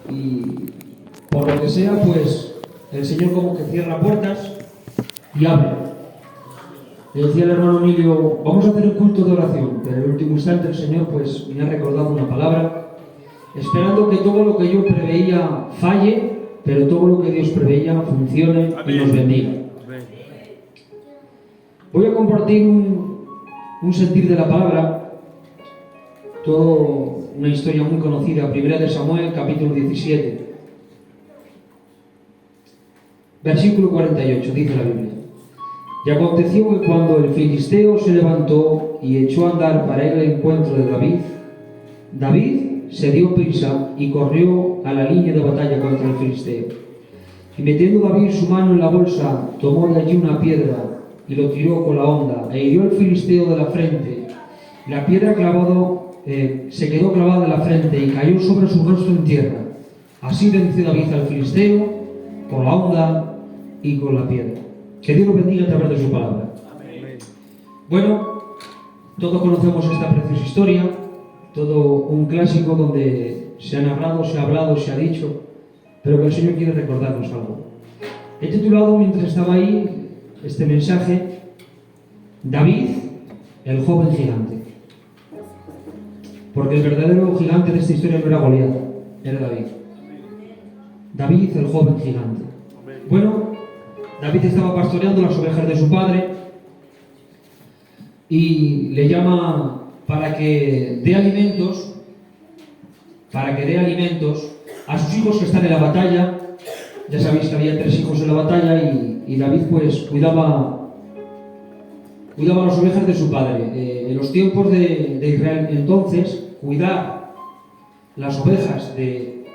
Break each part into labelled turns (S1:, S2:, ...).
S1: y por lo que sea, pues el Señor como que cierra puertas y abre. Le decía el hermano Emilio, vamos a hacer un culto de oración, pero en el último instante el Señor pues me ha recordado una palabra, esperando que todo lo que yo preveía falle, pero todo lo que Dios preveía funcione y nos bendiga. Voy a compartir un sentir de la palabra, toda una historia muy conocida, 1 de Samuel, capítulo 17, versículo 48, dice la Biblia. Y aconteció que cuando el filisteo se levantó y echó a andar para ir al encuentro de David, David se dio prisa y corrió a la línea de batalla contra el filisteo. Y metiendo David su mano en la bolsa, tomó de allí una piedra y lo tiró con la honda, e hirió al filisteo de la frente. La piedra se quedó clavada en la frente y cayó sobre su rostro en tierra. Así venció David al filisteo con la honda y con la piedra. Que Dios lo bendiga a través de su palabra. Amén. Bueno, todos conocemos esta preciosa historia, todo un clásico donde se ha narrado, se ha hablado, se ha dicho, pero que el Señor quiere recordarnos algo. He titulado, mientras estaba ahí, este mensaje, David, el joven gigante. Porque el verdadero gigante de esta historia no era Goliat, era David. David, el joven gigante. Bueno, David estaba pastoreando las ovejas de su padre y le llama para que dé alimentos a sus hijos que están en la batalla. Ya sabéis que había 3 hijos en la batalla y David pues cuidaba las ovejas de su padre. En los tiempos de Israel entonces, cuidar las ovejas de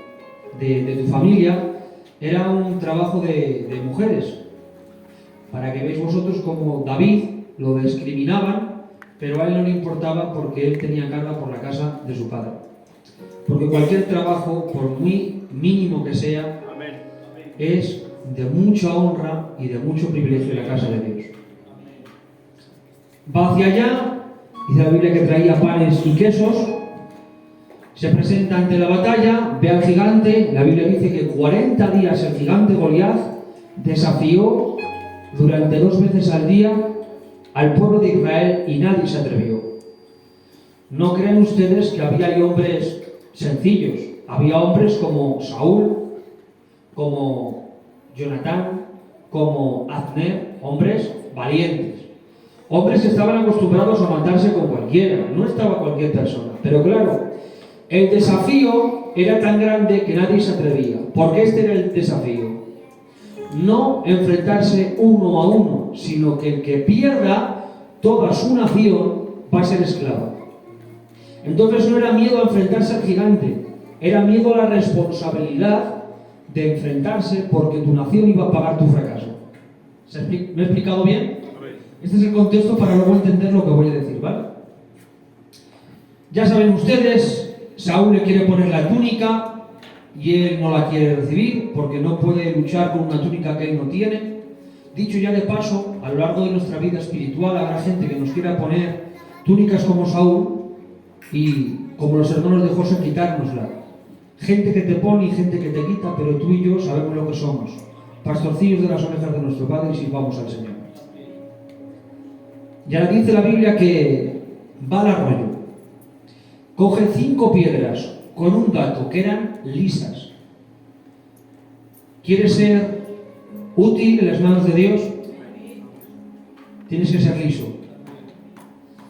S1: tu familia era un trabajo de mujeres. Para que veáis vosotros como David lo discriminaban, pero a él no le importaba porque él tenía carga por la casa de su padre. Porque cualquier trabajo, por muy mínimo que sea, es de mucha honra y de mucho privilegio en la casa de Dios. Va hacia allá, dice la Biblia que traía panes y quesos, se presenta ante la batalla, ve al gigante. La Biblia dice que 40 días el gigante Goliat desafió durante 2 veces al día al pueblo de Israel y nadie se atrevió. No crean ustedes que había ahí hombres sencillos. Había hombres como Saúl, como Jonatán, como Abner, hombres valientes. Hombres que estaban acostumbrados a matarse con cualquiera, no estaba cualquier persona. Pero claro, el desafío era tan grande que nadie se atrevía. Porque este era el desafío. No enfrentarse uno a uno, sino que el que pierda toda su nación va a ser esclavo. Entonces no era miedo a enfrentarse al gigante, era miedo a la responsabilidad de enfrentarse porque tu nación iba a pagar tu fracaso. ¿Me he explicado bien? Este es el contexto para luego entender lo que voy a decir, ¿vale? Ya saben ustedes, Saúl le quiere poner la túnica y él no la quiere recibir porque no puede luchar con una túnica que él no tiene. Dicho ya de paso, a lo largo de nuestra vida espiritual habrá gente que nos quiera poner túnicas como Saúl y como los hermanos de José quitárnosla. Gente que te pone y gente que te quita, pero tú y yo sabemos lo que somos. Pastorcillos de las ovejas de nuestro Padre y sirvamos al Señor. Y ahora dice la Biblia que va al arroyo, coge 5 piedras con un gato que eran lisas. ¿Quieres ser útil en las manos de Dios? Tienes que ser liso.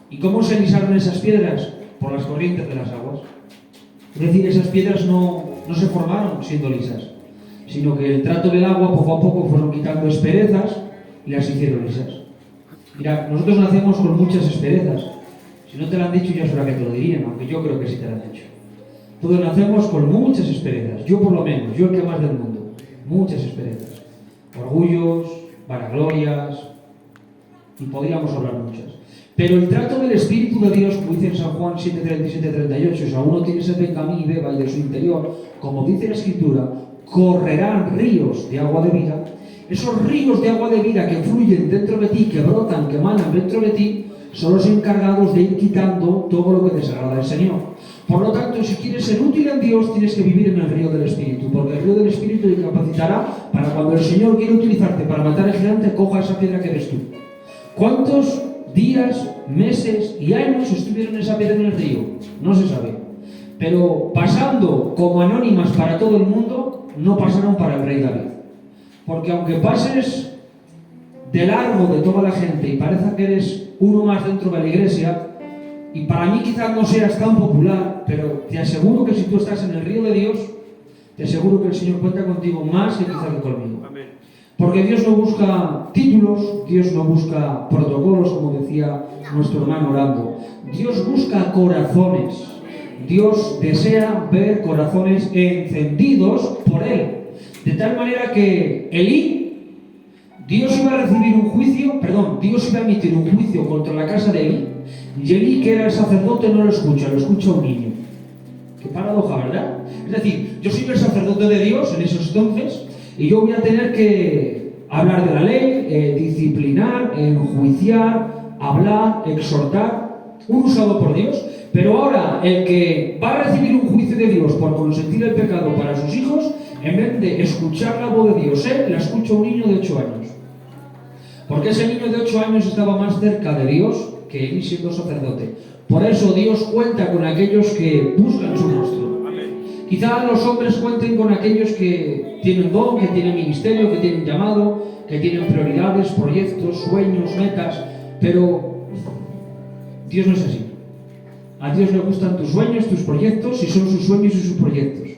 S1: ¿Y cómo se lisaron esas piedras? Por las corrientes de las aguas. Es decir, esas piedras no se formaron siendo lisas, sino que el trato del agua poco a poco fueron quitando asperezas y las hicieron lisas. Mira, nosotros nacemos con muchas asperezas. Si no te lo han dicho ya es hora que te lo dirían, aunque yo creo que sí te lo han dicho. Todos nacemos con muchas asperezas, yo por lo menos, yo el que más del mundo, muchas asperezas, orgullos, vanaglorias, y podríamos hablar muchas. Pero el trato del Espíritu de Dios, como dice en San Juan 7:37-38, si alguno tiene sed, venga a mí y beba, y de su interior, como dice la Escritura, correrán ríos de agua de vida. Esos ríos de agua de vida que fluyen dentro de ti, que brotan, que emanan dentro de ti, son los encargados de ir quitando todo lo que desagrada al Señor. Por lo tanto, si quieres ser útil en Dios, tienes que vivir en el río del Espíritu, porque el río del Espíritu te capacitará para cuando el Señor quiere utilizarte para matar al gigante, coja esa piedra que eres tú. ¿Cuántos días, meses y años estuvieron esa piedra en el río? No se sabe. Pero pasando como anónimas para todo el mundo, no pasaron para el rey David. Porque aunque pases de largo de toda la gente y parezca que eres uno más dentro de la iglesia, y para mí quizás no seas tan popular, pero te aseguro que si tú estás en el río de Dios, te aseguro que el Señor cuenta contigo más que quizás que conmigo. Amén. Porque Dios no busca títulos, Dios no busca protocolos, como decía nuestro hermano orando. Dios busca corazones. Dios desea ver corazones encendidos por Él. De tal manera que Dios iba a emitir un juicio contra la casa de Elí. Y Elí, que era el sacerdote, no lo escucha un niño. Qué paradoja, ¿verdad? Es decir, yo soy el sacerdote de Dios en esos entonces, y yo voy a tener que hablar de la ley, disciplinar, enjuiciar, hablar, exhortar, un usado por Dios. Pero ahora, el que va a recibir un juicio de Dios por consentir el pecado para sus hijos, en vez de escuchar la voz de Dios, la escucha un niño de 8 años. Porque ese niño de 8 años estaba más cerca de Dios que él siendo sacerdote. Por eso Dios cuenta con aquellos que buscan su rostro. Quizá los hombres cuenten con aquellos que tienen don, que tienen ministerio, que tienen llamado, que tienen prioridades, proyectos, sueños, metas, pero Dios no es así. A Dios le gustan tus sueños, tus proyectos, si son sus sueños y sus proyectos.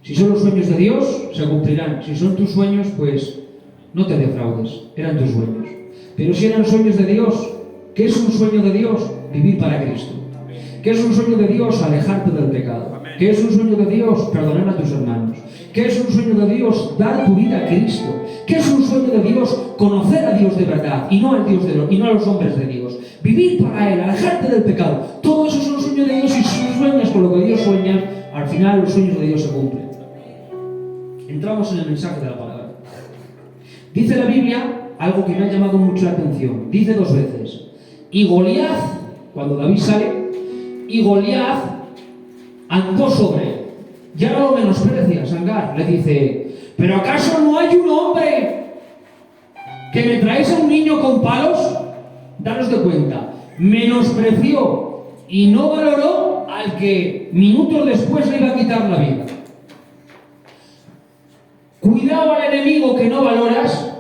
S1: Si son los sueños de Dios, se cumplirán. Si son tus sueños, pues no te defraudes, eran tus sueños. Pero si eran sueños de Dios, ¿qué es un sueño de Dios? Vivir para Cristo. ¿Qué es un sueño de Dios? Alejarte del pecado. ¿Qué es un sueño de Dios? Perdonar a tus hermanos. ¿Qué es un sueño de Dios? Dar tu vida a Cristo. ¿Qué es un sueño de Dios? Conocer a Dios de verdad y no a los hombres de Dios. Vivir para Él, alejarte del pecado. Todo eso es un sueño de Dios, y si sueñas con lo que Dios sueña, al final los sueños de Dios se cumplen. Entramos en el mensaje de la palabra. Dice la Biblia algo que me ha llamado mucho la atención. Dice 2 veces. Y Goliat, cuando David sale, y Goliat andó sobre él. Ya no lo menosprecia, Sangar. Le dice, ¿pero acaso no hay un hombre que me traes a un niño con palos? Daros de cuenta. Menospreció y no valoró al que minutos después le iba a quitar la vida. Cuidado al enemigo que no valoras,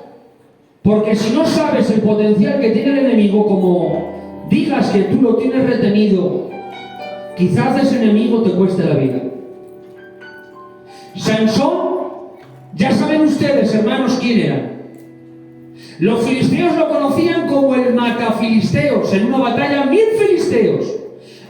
S1: porque si no sabes el potencial que tiene el enemigo, como digas que tú lo tienes retenido, quizás ese enemigo te cueste la vida. Sansón, ya saben ustedes, hermanos, quién era. Los filisteos lo conocían como el matafilisteos. En una batalla, 1000 filisteos.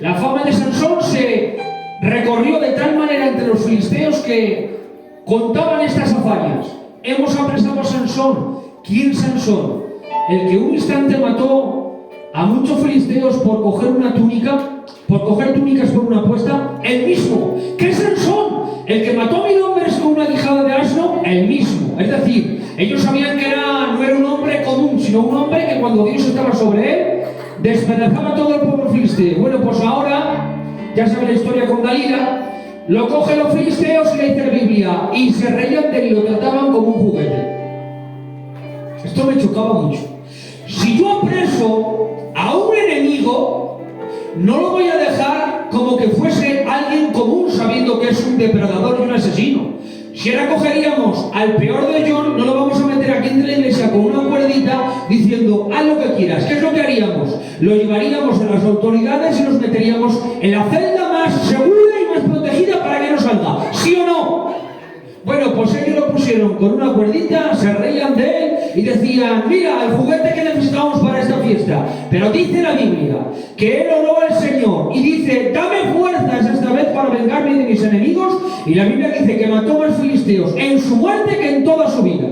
S1: La fama de Sansón se recorrió de tal manera entre los filisteos que contaban estas hazañas. Hemos apresado a Sansón. ¿Quién Sansón? El que un instante mató a muchos filisteos por coger una túnica, por coger túnicas por una apuesta. El mismo. ¿Qué es Sansón? El que mató a 1000 hombres con una quijada de asno. El mismo. Es decir, ellos sabían que no era un hombre común, sino un hombre que cuando Dios estaba sobre él, despedazaba a todo el pueblo filisteo. Bueno, pues ahora, ya saben la historia con Dalila, lo cogen los filisteos y le dice la Biblia, y se reían de él y lo trataban como un juguete. Esto me chocaba mucho. Si yo apreso a un enemigo, no lo voy a dejar como que fuese alguien común, sabiendo que es un depredador y un asesino. Si ahora cogeríamos al peor de ellos, no lo vamos a meter aquí en la iglesia con una cuerdita diciendo, haz lo que quieras. ¿Qué es lo que haríamos? Lo llevaríamos a las autoridades y nos meteríamos en la celda más segura y más protegida para que no salga. ¿Sí o no? Bueno, pues ellos lo pusieron con una cuerdita, se reían de él y decían, mira, el juguete que necesitamos para esta fiesta. Pero dice la Biblia que él oró al Señor y dice, dame fuerzas esta vez para vengarme de mis enemigos. Y la Biblia dice que mató más filisteos en su muerte que en toda su vida.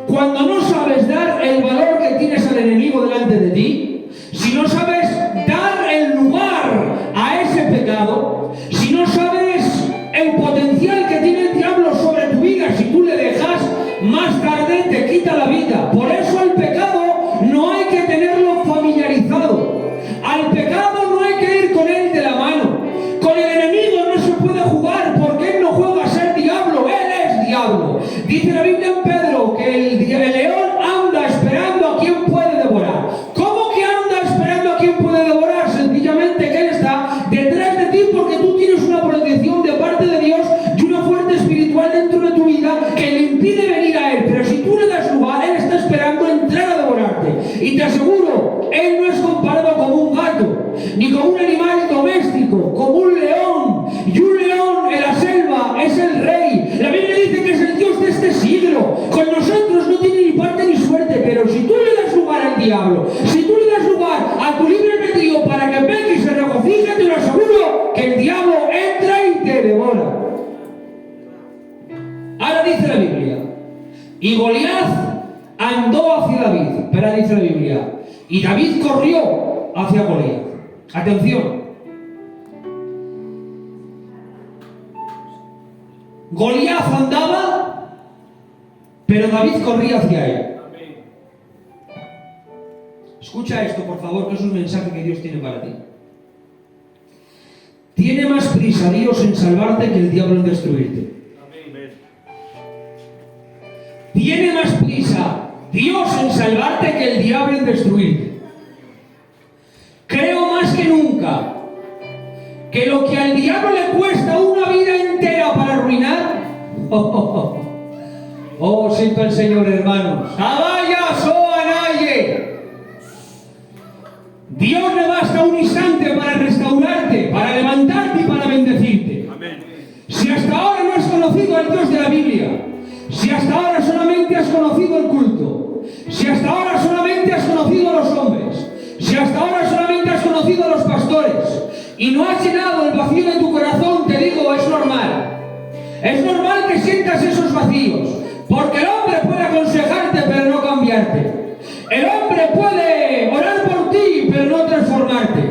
S1: Cuando no sabes dar el valor que tienes al enemigo delante de ti, si no sabes dar el lugar a ese pecado, si no sabes el potencial que tiene el diablo sobre tu vida, si tú le dejas, más tarde te quita la vida. Por eso el pecado no hay que tenerlo familiarizado. Al pecado no hay que ir con él de la mano. Con Dice la Biblia en Pedro que el león anda esperando a quien puede devorar. ¿Cómo que anda esperando a quien puede devorar? Sencillamente que él está detrás de ti porque tú tienes una protección de parte de Dios y una fuerte espiritual dentro de tu vida que le impide venir a él. Pero si tú le das lugar, él está esperando entrar a devorarte. Y te aseguro, él no es comparado como un gato, ni como un animal doméstico, como un león. Y un león en la selva es el rey. La Biblia dice que es el Dios de este siglo. Con nosotros no tiene ni parte ni suerte, pero si tú le das lugar al diablo, si tú le das lugar a tu libre albedrío para que peque y se regocije, te lo aseguro que el diablo entra y te devora. Ahora dice la Biblia, y Goliat andó hacia David, pero dice la Biblia, y David corrió hacia Goliat. Atención. Goliat andaba, pero David corría hacia él. Escucha esto, por favor, que es un mensaje que Dios tiene para ti. Tiene más prisa Dios en salvarte que el diablo en destruirte. Tiene más prisa Dios en salvarte que el diablo en destruirte. Creo más que nunca que lo que al diablo le cuesta una vida entera para arruinar, siento el Señor, hermanos. ¡Abayas, oh anaye! Dios le basta un instante para restaurarte, para levantarte y para bendecirte. Amén. Si hasta ahora no has conocido al Dios de la Biblia, si hasta ahora solamente has conocido el culto, si hasta ahora solamente has conocido a los hombres, si hasta ahora solamente has conocido a los pastores y no has llenado el vacío de tu corazón, te digo, es normal. Es normal que sientas esos vacíos, porque el hombre puede aconsejarte pero no cambiarte. El hombre puede orar por ti pero no transformarte.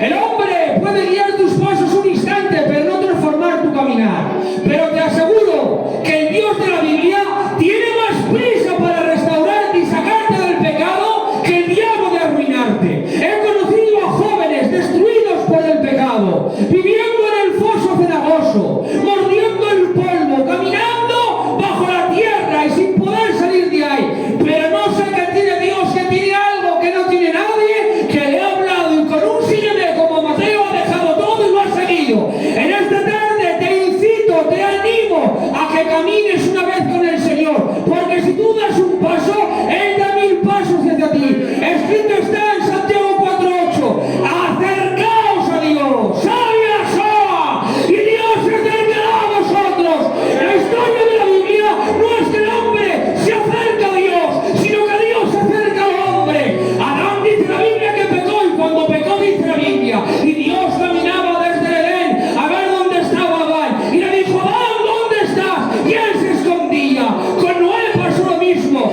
S1: El hombre puede guiar tus pasos un instante pero no transformar tu caminar. Pero te aseguro que el Dios de la Biblia tiene más prisa para restaurarte y sacarte del pecado que el diablo de arruinarte. He conocido a jóvenes destruidos por el pecado, viviendo en el foso cenagoso, mordiendo el polvo, caminando bajo la tierra y sin poder salir de ahí. Pero no sé qué tiene Dios, que tiene algo que no tiene nadie, que le ha hablado y con un sígueme como Mateo ha dejado todo y lo ha seguido. En esta tarde te incito, te animo a que camines una vez con el Señor, porque si tú das un paso, Él da 1000 pasos hacia ti. Escrito está en Santiago 4:8, acercaos a Dios, sabia soa, y Dios se acercará a vosotros. La historia de la Biblia no es que el hombre se acerca a Dios, sino que Dios se acerca al hombre. Adán dice la Biblia que pecó, y cuando pecó dice la Biblia, y Dios caminaba desde el Edén a ver dónde estaba Adán, y le dijo, Adán, ¿dónde estás? Y él se escondía. Con Noé pasó lo mismo.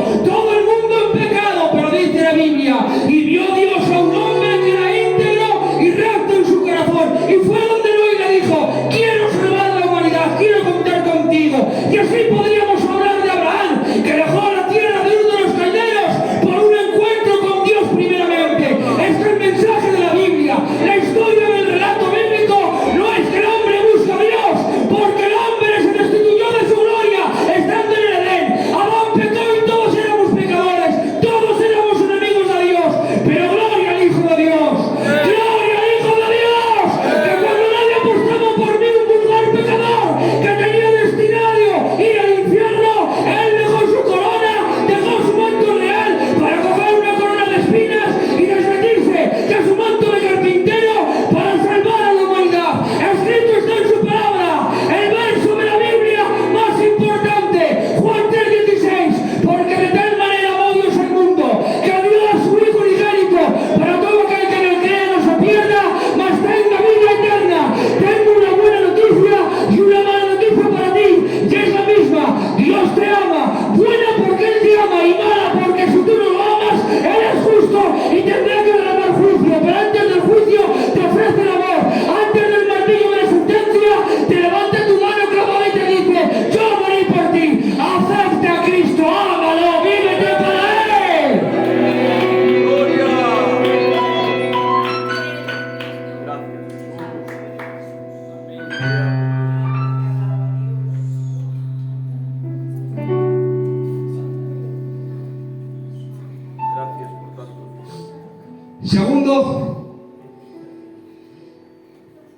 S1: Segundo,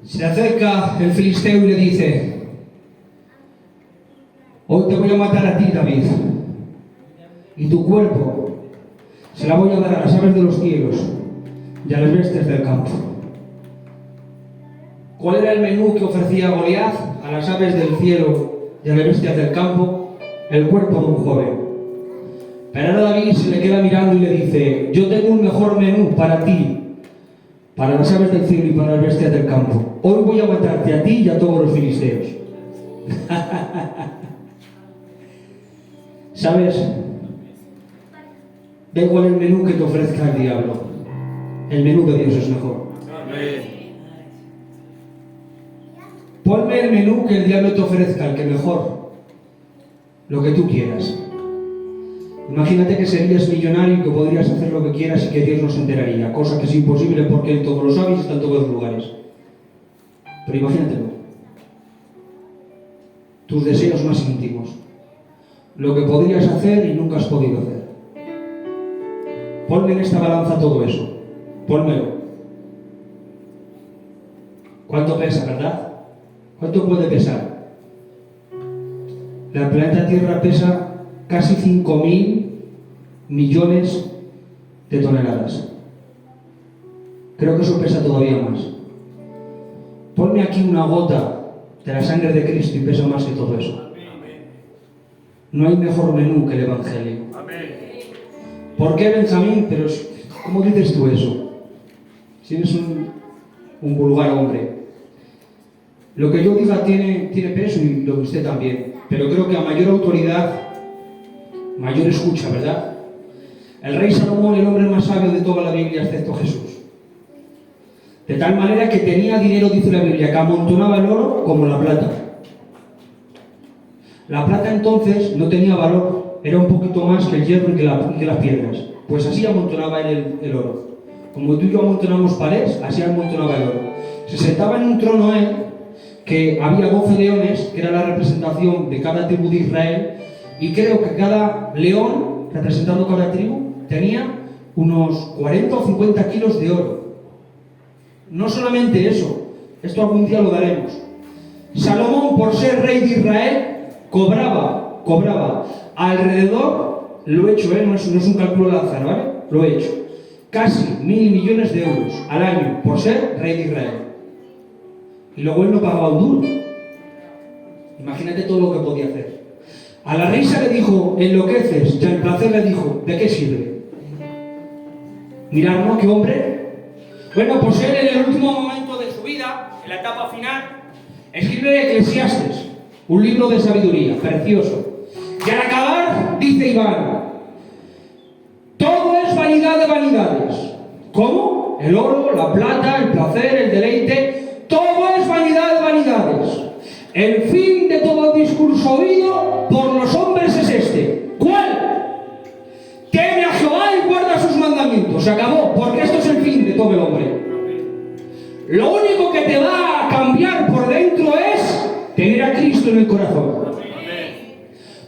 S1: se acerca el filisteo y le dice: hoy te voy a matar a ti, David, y tu cuerpo se la voy a dar a las aves de los cielos y a las bestias del campo. ¿Cuál era el menú que ofrecía Goliat a las aves del cielo y a las bestias del campo? El cuerpo de un joven. Pero ahora David se le queda mirando y le dice: yo tengo un mejor menú para ti, para las aves del cielo y para las bestias del campo. Hoy voy a matarte a ti y a todos los filisteos. ¿Sabes? Da igual el menú que te ofrezca el diablo. El menú de Dios es mejor. Ponme el menú que el diablo te ofrezca, el que mejor. Lo que tú quieras. Imagínate que serías millonario y que podrías hacer lo que quieras y que Dios no se enteraría, cosa que es imposible porque Él todo lo sabe y está en todos los lugares. Pero imagínatelo. Tus deseos más íntimos. Lo que podrías hacer y nunca has podido hacer. Ponme en esta balanza todo eso. Pónmelo. ¿Cuánto pesa, verdad? ¿Cuánto puede pesar? El planeta Tierra pesa casi 5.000 millones de toneladas. Creo que eso pesa todavía más. Ponme aquí una gota de la sangre de Cristo y pesa más que todo eso. No hay mejor menú que el Evangelio. ¿Por qué, Benjamín? Pero, ¿cómo dices tú eso? Si eres un vulgar hombre. Lo que yo diga tiene peso y lo que usted también. Pero creo que a mayor autoridad, mayor escucha, ¿verdad? El rey Salomón, el hombre más sabio de toda la Biblia, excepto Jesús. De tal manera que tenía dinero, dice la Biblia, que amontonaba el oro como la plata. La plata entonces no tenía valor, era un poquito más que el hierro y que las piedras. Pues así amontonaba él el oro. Como tú y yo amontonamos palés, así amontonaba el oro. Se sentaba en un trono él, que había 12 leones, que era la representación de cada tribu de Israel, y creo que cada león, representando cada tribu, tenía unos 40 o 50 kilos de oro. No solamente eso, esto algún día lo daremos. Salomón, por ser rey de Israel, cobraba alrededor, lo he hecho, no es un cálculo al azar, ¿vale? Lo he hecho, casi 1.000 millones de euros al año por ser rey de Israel. Y luego él no pagaba un duro. Imagínate todo lo que podía hacer. A la risa le dijo: enloqueces. Y al placer le dijo: ¿de qué sirve? Mirad, ¿no? ¿Qué hombre? Bueno, pues él en el último momento de su vida, en la etapa final, escribe Eclesiastes, un libro de sabiduría, precioso. Y al acabar, dice Iván: todo es vanidad de vanidades. ¿Cómo? El oro, la plata, el placer, el deleite, todo es vanidad de vanidades. El fin de todo discurso oído por los hombres es este. ¿Cuál? Teme a Jehová y guarda sus mandamientos. Se acabó, porque esto es el fin de todo el hombre. Lo único que te va a cambiar por dentro es tener a Cristo en el corazón.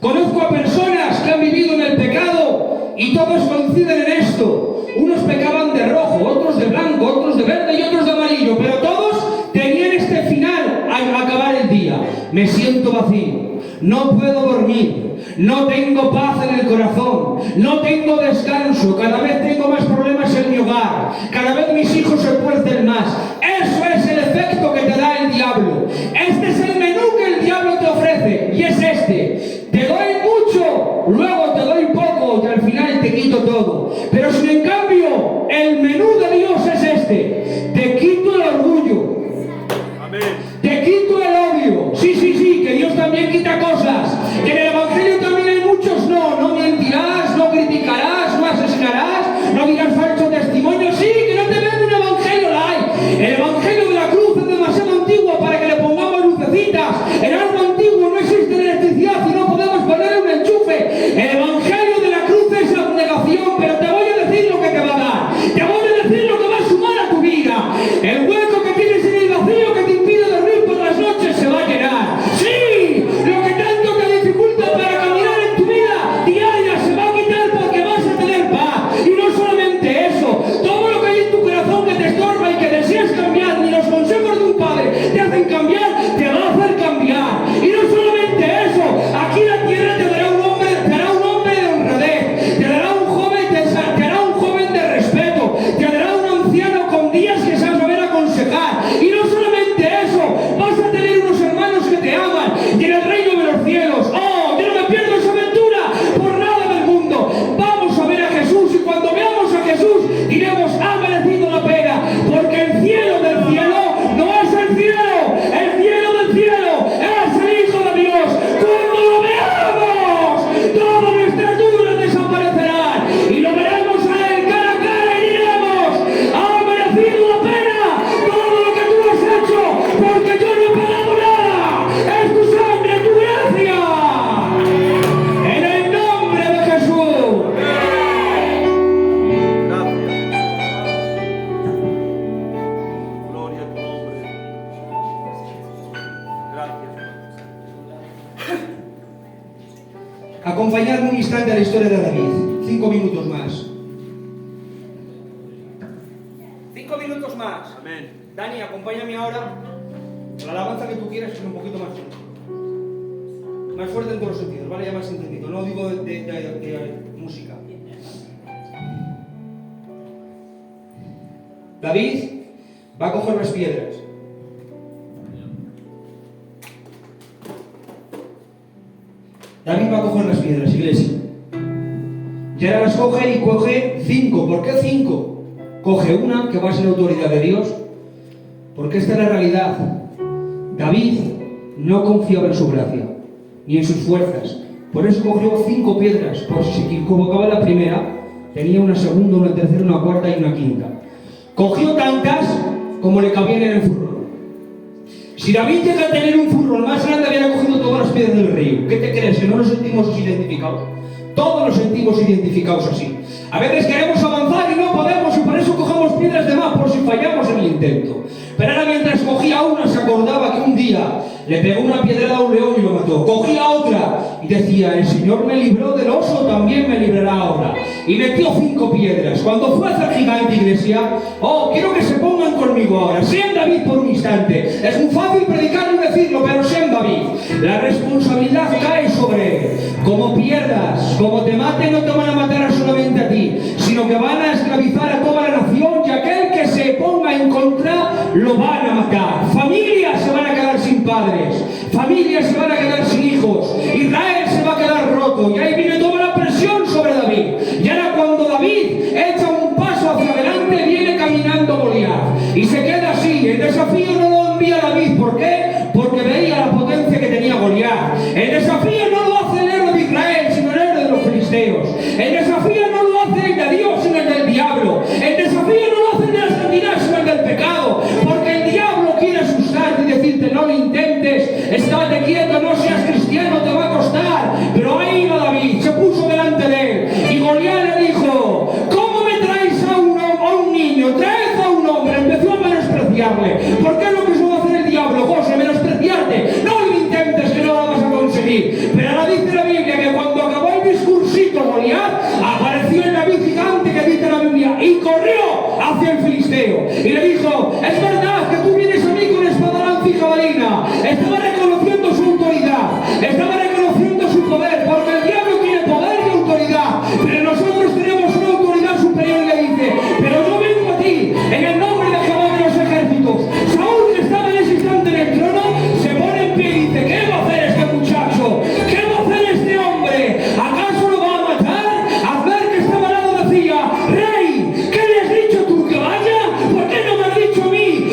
S1: Conozco a personas que han vivido en el pecado y todos coinciden en esto. Unos pecaban de rojo, otros de blanco, otros de verde y otros de amarillo, pero todos tenían este final al acabar el día. Me siento vacío, no puedo dormir, no tengo paz en el corazón, no tengo descanso, cada vez tengo más problemas en mi hogar, cada vez mis hijos se tuercen más. Eso es el efecto que te da el diablo. Este es el menú que el diablo te ofrece y es este: te doy mucho, luego te doy poco y al final te quito todo. Pero si en cambio el menú de Dios es este: te quito el orgullo, te quito el odio. Sí, que Dios también quita cosas. Que en el Evangelio también hay muchos no mentirás, no criticarás, no asesinarás, no dirás falso testimonio. Sí, que no te vean un Evangelio light. El Evangelio de la cruz es demasiado antiguo para que le pongamos lucecitas. En algo antiguo no existe electricidad y no podemos poner un enchufe. El Evangelio de la cruz es abnegación, pero te voy a decir lo que te va a dar. Te voy a decir Acompañadme un instante a la historia de David. 5 minutos más. 5 minutos más.
S2: Amén.
S1: Dani, acompáñame ahora. La alabanza que tú quieras es un poquito más fuerte. Más fuerte en todos los sentidos, ¿vale? Ya más entendido. No digo de música. David va a coger las piedras. David va a coger las piedras, iglesia. Y ahora las coge y coge 5. ¿Por qué 5? Coge una que va a ser autoridad de Dios. Porque esta es la realidad. David no confiaba en su gracia, ni en sus fuerzas. Por eso cogió 5 piedras. Por si se equivocaba la primera, tenía una segunda, una tercera, una cuarta y una quinta. Cogió tantas como le cabían en el furrón. Si David llega a tener un furrón más grande, había cogido todas las piedras del río. ¿Qué te crees? ¿Que no nos sentimos identificados? Todos nos sentimos identificados así. A veces queremos avanzar y no podemos, y por eso cogemos piedras de más por si fallamos en el intento. Pero ahora mientras cogía una, se acordaba que un día le pegó una piedrada a un león y lo mató. Cogía otra y decía: el Señor me libró del oso, también me librará ahora. Y metió 5 piedras. Cuando fue hacia el gigante, iglesia, quiero que se pongan conmigo ahora. Sean David por un instante. Es muy fácil predicarlo y decirlo, pero sean David. La responsabilidad cae sobre él. Como pierdas, como te maten, no te van a matar solamente a ti, sino que van a esclavizar a toda la nación, y aquel que se ponga en contra lo van a matar. Familias se van a quedar sin padres, familias se van a quedar sin hijos, Israel se va a quedar roto. Y ahí viene toda la presión sobre David. Y ahora cuando David echa un paso hacia adelante, viene caminando Goliat y se queda así. El desafío no lo envía David. ¿Por qué? Porque veía la potencia que tenía Goliat. El desafío no lo hace el héroe de Israel, sino el héroe de los filisteos. El desafío no lo hace el de Dios, sino el del diablo. El desafío no lo hace el de la santidad, sino el del pecado. Porque el diablo quiere asustarte y decirte: no lo intentes, estate quieto, no seas cristiano, te va a costar. Pero ahí va David, se puso delante de él, y Goliat le dijo: ¿cómo me traes a un niño? Traed a un hombre. Empezó a menospreciarle. ¿Por qué es lo que suele hacer el diablo, José? Menospreciarte. No lo intentes, que no lo vas a conseguir. Pero ahora dice la Biblia que cuando acabó el discursito Goliat, apareció el David gigante que dice la Biblia, y corrió hacia el filisteo y le dijo: es verdad que tú vienes a mí con espada, lanza y jabalina. Estaba reconociendo su autoridad, estaba reconociendo su poder, porque el diablo tiene poder y autoridad, pero nosotros tenemos una autoridad superior. Y le dice: pero yo vengo a ti en el nombre de Jehová de los ejércitos. Saúl, que estaba en ese instante en el trono, se pone en pie y dice: ¿qué va a hacer este muchacho? ¿Qué va a hacer este hombre? ¿Acaso lo va a matar? Al ver que estaba al lado decía: rey, ¿qué le has dicho tú? ¿Que vaya? ¿Por qué no me has dicho a mí?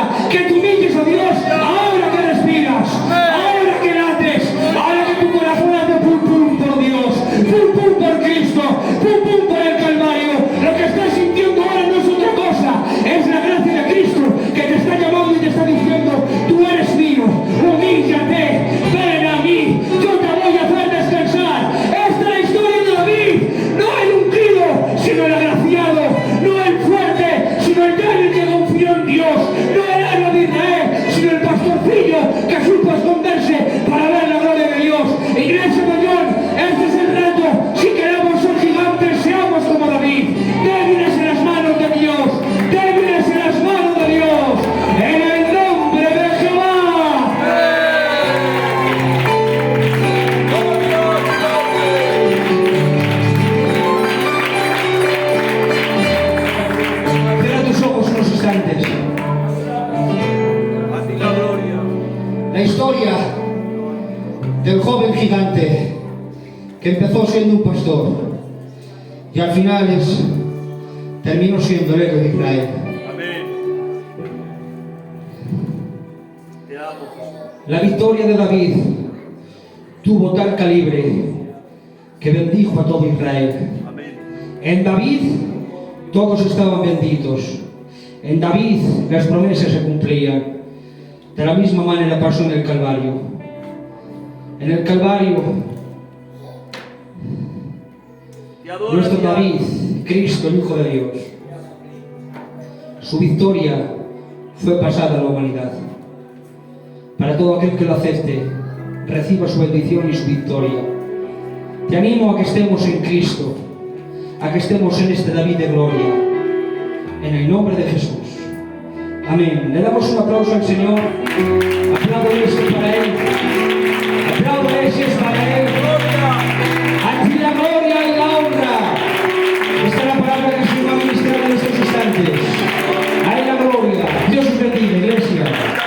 S1: ahora que te humilles a Dios, ahora que respiras, ahora que lates, ahora que tu corazón hace pum pum por Dios, pum pum por Cristo, pum pum por el Calvario. Lo que estás sintiendo ahora no es otra cosa, es la gracia de Cristo que te está llamando y te está diciendo: tú eres mío, humíllate, ven a mí, yo te voy a hacer descansar. Esta es la historia de David, no el ungido, sino el agraciado, no el fuerte, sino el débil que confió en Dios, no el héroe de Israel, sino el pastorcillo que supo esconderse para ver la gloria de Dios. Iglesia mayor, este es el reto. Si queremos ser gigantes, seamos como David, débiles en las manos de Dios, débiles en las manos de Dios, en el nombre de Jehová. Cierra tus ojos unos instantes. La historia del joven gigante que empezó siendo un pastor y al final terminó siendo el héroe de Israel. La victoria de David tuvo tal calibre que bendijo a todo Israel. En David todos estaban benditos. En David las promesas se cumplían. De la misma manera pasó en el Calvario. En el Calvario, nuestro David, Cristo, el Hijo de Dios, su victoria fue pasada a la humanidad. Para todo aquel que lo acepte, reciba su bendición y su victoria. Te animo a que estemos en Cristo, a que estemos en este David de gloria, en el nombre de Jesús. Amén. Le damos un aplauso al Señor. Aplausos para Él.